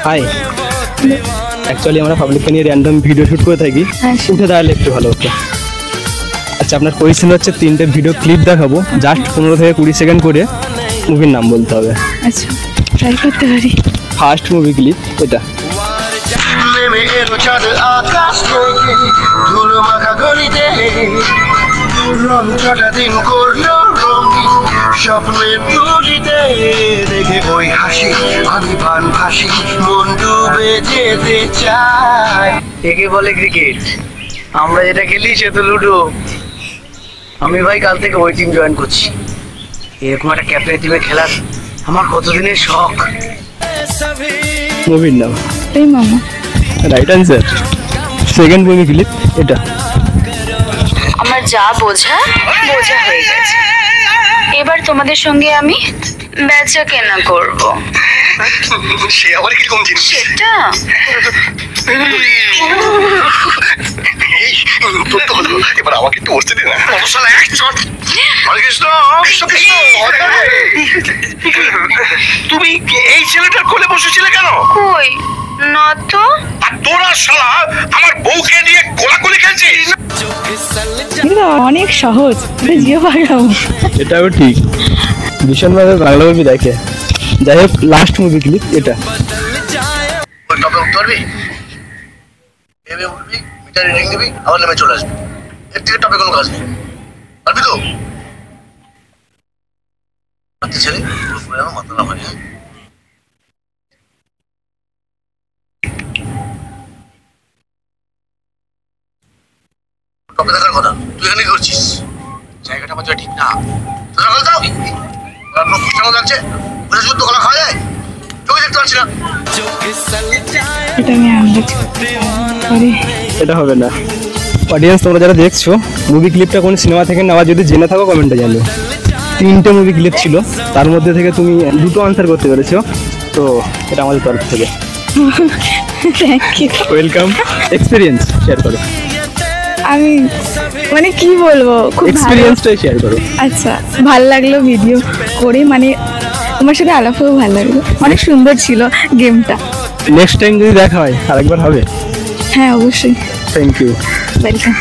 High, actually আমরা পাবলিককে নিয়ে র্যান্ডম ভিডিও শ্যুট করে থাকি, উঠে দাঁড়ালে একটু ভালো হতো। আচ্ছা, আপনার কোয়েশ্চেন হচ্ছে 3টে ভিডিও ক্লিপ দেখাবো, জাস্ট 15 থেকে 20 সেকেন্ড করে মুভির নাম বলতে হবে। আচ্ছা, ট্রাই করতে পারি। ফার্স্ট মুভি ক্লিপ এটা। স্বপ্নের তুলিতে দেখে ওই হাসি, আমি পান ফাঁসি, মন ডুবে যেতে চায়। একে বলে ক্রিকেট, আমরা যেটা খেলি সে তো লুডো। আমি ভাই কাল থেকে ওই টিম জয়েন করছি। এরকম একটা ক্যাপ্টেন টিমে খেলার আমার কতদিনের শখ। মুভির নাম এই মামা। Right answer. Second movie clip এটা। আমার যা বোঝা হয়ে গেছে, এবার তোমাদের সঙ্গে আমি বেচা কেনা করব। সে আবার কিরকম জিনিস সেটা এবার আমাকে একটু বসতে দে না। তুমি এই ছেলেটার কোলে বসেছিলে কেন? কই না তো। আর তোরা শালা আমার বউকে নিয়ে কোলাকুলি খেলছিস? অনেক সহজ, জিও পাগলাম। এটাও ঠিক, ভীষণভাবে বাংলা মুভি দেখে। যাই হোক, লাস্ট মুভি ক্লিপ এটা। টপে উঠতে পারবি? এভাবে উঠবি, মিটার রিডিং দিবি, আবার নেমে চলে আসবি। এর থেকে টপে কোনো কাজ নেই, পারবি তো? বাচ্চা ছেলে মাথা না হয়। টপে দেখার কথা, তুই এখানে কি করছিস? জায়গাটা আমার ঠিক না। লাগছে শুদ্ধ কলা খাওয়া যায়? চোখে দেখতে পাচ্ছি না। এটা আমি আনবো। এটা হবে না। অডিয়েন্স, তোমরা যারা দেখছো, মুভি ক্লিপটা কোন সিনেমা থেকে নেওয়া যদি জেনে থাকো কমেন্টে জানো। 3টে মুভি ক্লিপ ছিল, তার মধ্যে থেকে তুমি 2টো আনসার করতে পেরেছো, তো এটা আমাদের তরফ থেকে thank you. Welcome. Experience share করো। আমি মানে কি বলবো, খুব ভালো। এক্সপিরিয়েন্সটাই শেয়ার করো। আচ্ছা, ভালো লাগলো ভিডিও করে, মানে তোমার সাথে আলাপেও ভালো লাগলো, অনেক সুন্দর ছিল গেমটা। নেক্সট টাইম যদি দেখা হয় আরেকবার হবে। হ্যাঁ, অবশ্যই। Thank you. ওয়েলকাম।